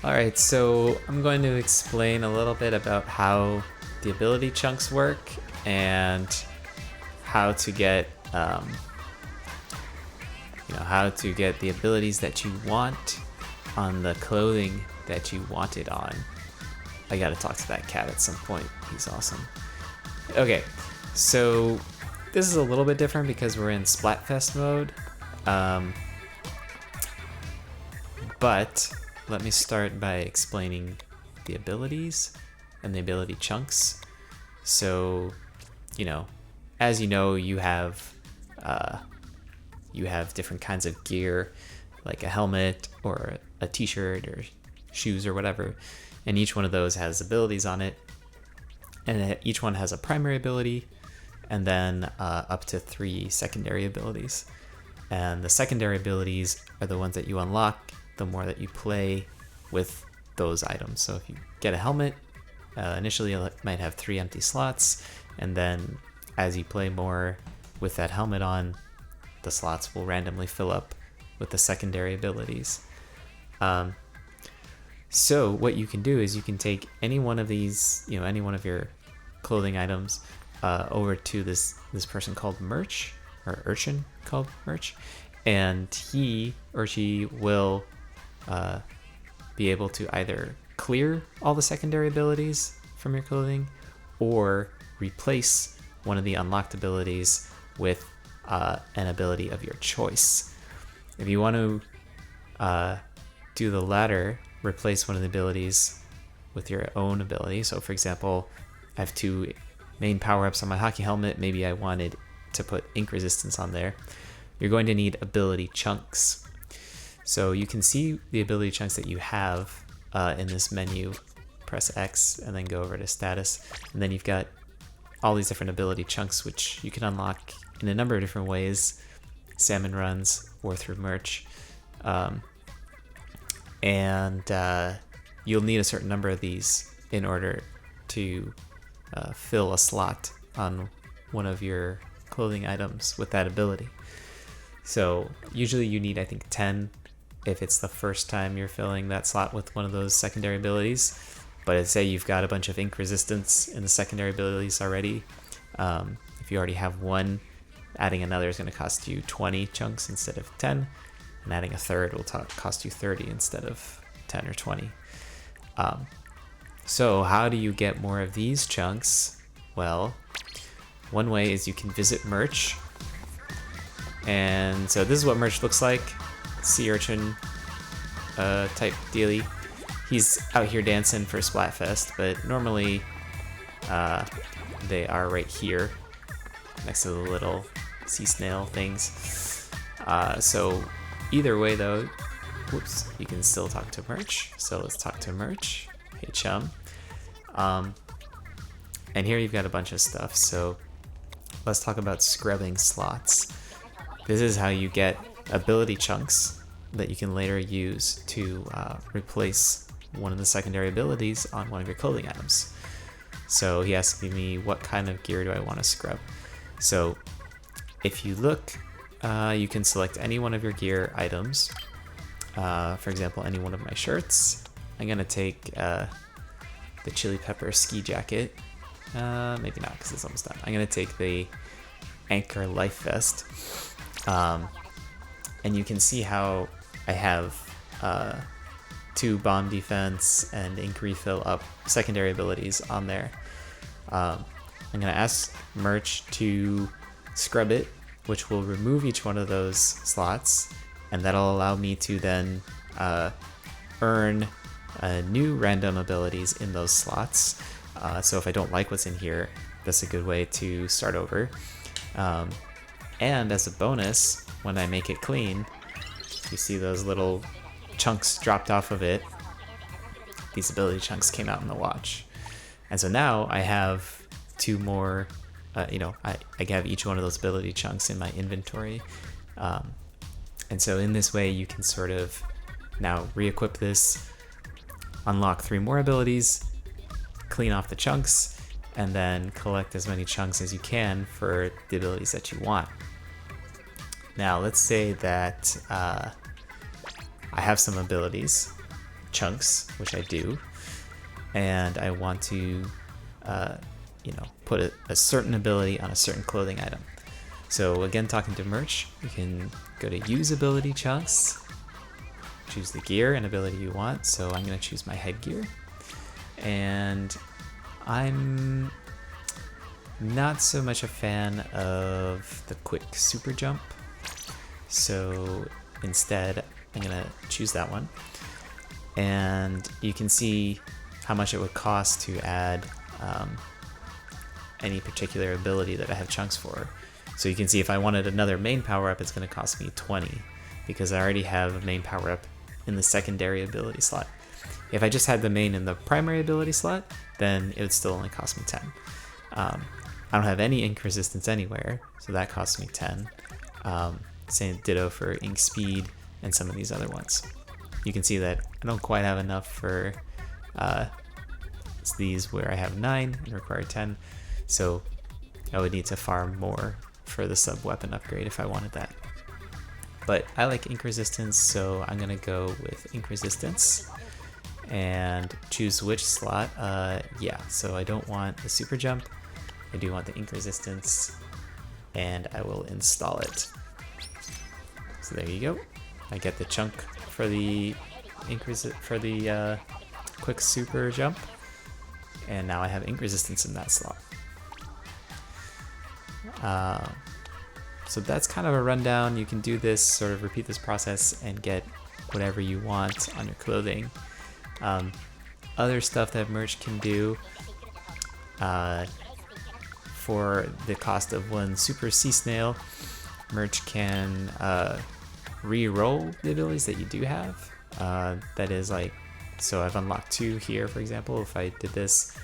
Alright, so I'm going to explain a little bit about how the ability chunks work and how to get how to get the abilities that you want on the clothing that you want it on. I gotta talk to that cat at some point. He's awesome. Okay, so this is a little bit different because we're in Splatfest mode. But let me start by explaining the abilities and the ability chunks. So, as you know, you have different kinds of gear, like a helmet or a t-shirt or shoes or whatever, and each one of those has abilities on it, and each one has a primary ability and then up to 3 secondary abilities. And the secondary abilities are the ones that you unlock the more that you play with those items. So if you get a helmet, initially it might have 3 empty slots, and then as you play more with that helmet on, the slots will randomly fill up with the secondary abilities. So what you can do is you can take any one of these, any one of your clothing items over to this person called Merch, or Urchin called Merch, and he or she will be able to either clear all the secondary abilities from your clothing or replace one of the unlocked abilities with an ability of your choice. If you want to do the latter, replace one of the abilities with your own ability. So for example, I have 2 main power-ups on my hockey helmet. Maybe I wanted to put ink resistance on there. You're going to need ability chunks. So you can see the ability chunks that you have in this menu. Press X and then go over to status, and then you've got all these different ability chunks which you can unlock in a number of different ways, salmon runs or through Merch. And you'll need a certain number of these in order to fill a slot on one of your clothing items with that ability. So usually you need, I think, 10 if it's the first time you're filling that slot with one of those secondary abilities. But say you've got a bunch of ink resistance in the secondary abilities already. If you already have one, adding another is going to cost you 20 chunks instead of 10, and adding a third will cost you 30 instead of 10 or 20. So how do you get more of these chunks? Well, one way is you can visit Merch. And so this is what Merch looks like. Sea urchin type dealy. He's out here dancing for Splatfest, but normally they are right here next to the little sea snail things. So either way though, whoops, you can still talk to Merch. So let's talk to Merch. Hey chum. And here you've got a bunch of stuff. So let's talk about scrubbing slots. This is how you get ability chunks that you can later use to replace one of the secondary abilities on one of your clothing items. So he asking me, what kind of gear do I want to scrub? So if you look, you can select any one of your gear items. For example, any one of my shirts. I'm going to take the chili pepper ski jacket. Maybe not because it's almost done. I'm going to take the Anchor Life Vest. And you can see how I have 2 bomb defense and ink refill up secondary abilities on there. I'm going to ask Merch to scrub it, which will remove each one of those slots, and that'll allow me to then earn new random abilities in those slots. So if I don't like what's in here, that's a good way to start over. And as a bonus, when I make it clean, you see those little chunks dropped off of it. These ability chunks came out in the watch. And so now I have 2 more, I have each one of those ability chunks in my inventory. And so in this way, you can sort of now re-equip this, unlock 3 more abilities, clean off the chunks, and then collect as many chunks as you can for the abilities that you want. Now let's say that I have some abilities, chunks, which I do, and I want to, put a certain ability on a certain clothing item. So again, talking to merch, you can go to use ability chunks, choose the gear and ability you want. So I'm going to choose my headgear, and I'm not so much a fan of the quick super jump. So instead, I'm going to choose that one. And you can see how much it would cost to add any particular ability that I have chunks for. So you can see if I wanted another main power-up, it's going to cost me 20 because I already have a main power-up in the secondary ability slot. If I just had the main in the primary ability slot, then it would still only cost me 10. I don't have any ink resistance anywhere, so that costs me 10. Same ditto for ink speed and some of these other ones. You can see that I don't quite have enough for these where I have 9 and require 10, so I would need to farm more for the sub weapon upgrade if I wanted that. But I like ink resistance, so I'm gonna go with ink resistance and choose which slot. So I don't want the super jump, I do want the ink resistance, and I will install it. So there you go. I get the chunk for the quick super jump, and now I have ink resistance in that slot. So that's kind of a rundown. You can do this, sort of repeat this process and get whatever you want on your clothing. Other stuff that merch can do, for the cost of one super sea snail, merch can re-roll the abilities that you do have. That is like, so I've unlocked 2 here, for example. If I did this,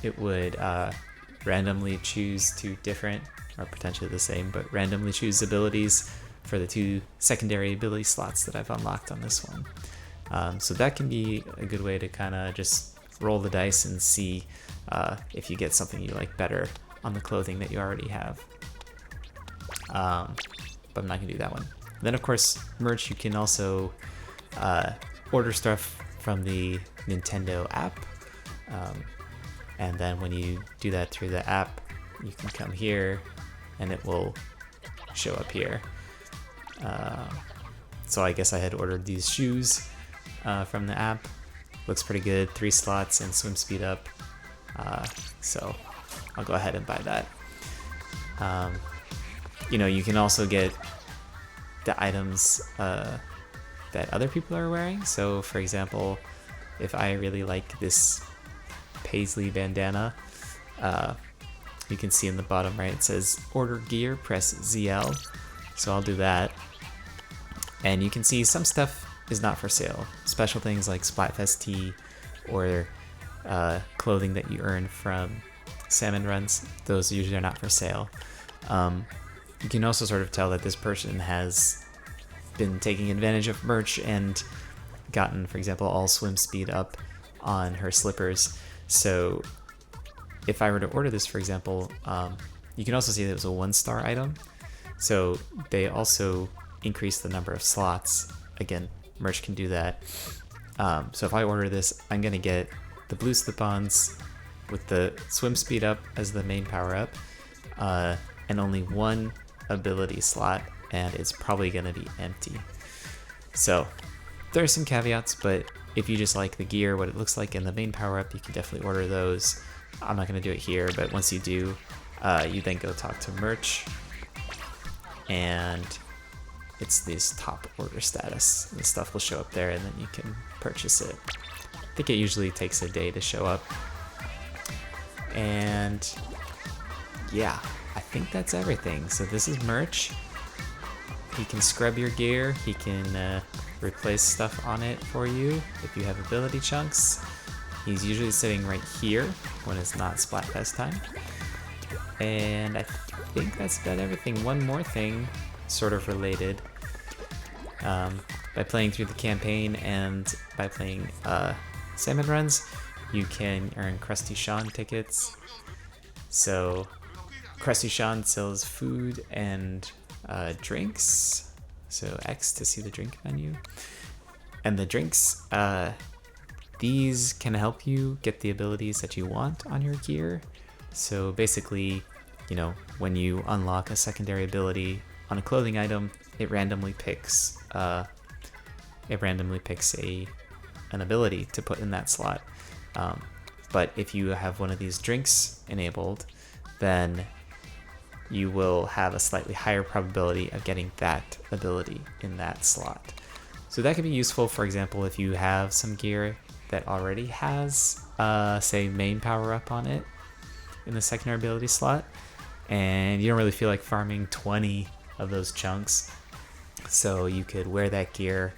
it would randomly choose 2 different, or potentially the same, but randomly choose abilities for the 2 secondary ability slots that I've unlocked on this one. So that can be a good way to kind of just roll the dice and see if you get something you like better on the clothing that you already have. But I'm not gonna do that one. Then of course, merch, you can also order stuff from the Nintendo app. And then when you do that through the app, you can come here and it will show up here. So I guess I had ordered these shoes from the app. Looks pretty good, 3 slots and swim speed up. So I'll go ahead and buy that. You can also get the items that other people are wearing. So for example, if I really like this paisley bandana, you can see in the bottom right it says order gear, press ZL. So I'll do that. And you can see some stuff is not for sale. Special things like Splatfest tee or clothing that you earn from salmon runs, those usually are not for sale. You can also sort of tell that this person has been taking advantage of merch and gotten, for example, all swim speed up on her slippers. So if I were to order this, for example, you can also see that it was a 1-star item. So they also increase the number of slots. Again, merch can do that. So if I order this, I'm going to get the blue slip-ons with the swim speed up as the main power-up, and only 1 ability slot, and it's probably going to be empty. So there are some caveats, but if you just like the gear, what it looks like in the main power-up, you can definitely order those. I'm not going to do it here, but once you do, you then go talk to merch, and it's this top order status. The stuff will show up there, and then you can purchase it. I think it usually takes a day to show up. And yeah, I think that's everything. So this is merch. He can scrub your gear. He can replace stuff on it for you if you have ability chunks. He's usually sitting right here when it's not Splatfest time. And I think that's about everything. One more thing, sort of related. By playing through the campaign and by playing salmon runs, you can earn Krusty Sean tickets. So Krusty Sean sells food and drinks. So X to see the drink menu. And the drinks, these can help you get the abilities that you want on your gear. So basically, you know, when you unlock a secondary ability on a clothing item, it randomly picks an ability to put in that slot. But if you have one of these drinks enabled, then you will have a slightly higher probability of getting that ability in that slot. So that can be useful, for example, if you have some gear that already has, say, main power up on it in the secondary ability slot, and you don't really feel like farming 20 of those chunks. So you could wear that gear,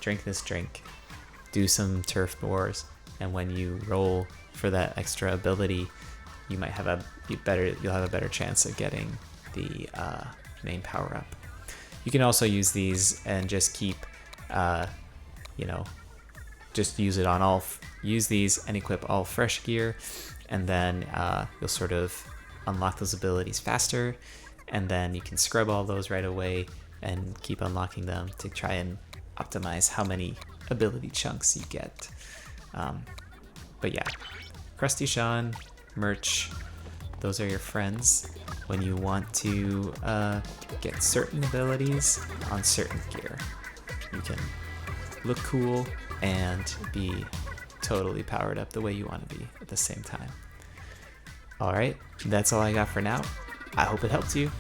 drink this drink, do some turf wars, and when you roll for that extra ability, you'll have a better chance of getting the main power up. You can also use these and just keep, just use these and equip all fresh gear, and then you'll sort of unlock those abilities faster, and then you can scrub all those right away and keep unlocking them to try and optimize how many ability chunks you get. But yeah, Krusty Sean, merch, those are your friends when you want to get certain abilities on certain gear. You can look cool and be totally powered up the way you want to be at the same time. Alright, that's all I got for now. I hope it helped you.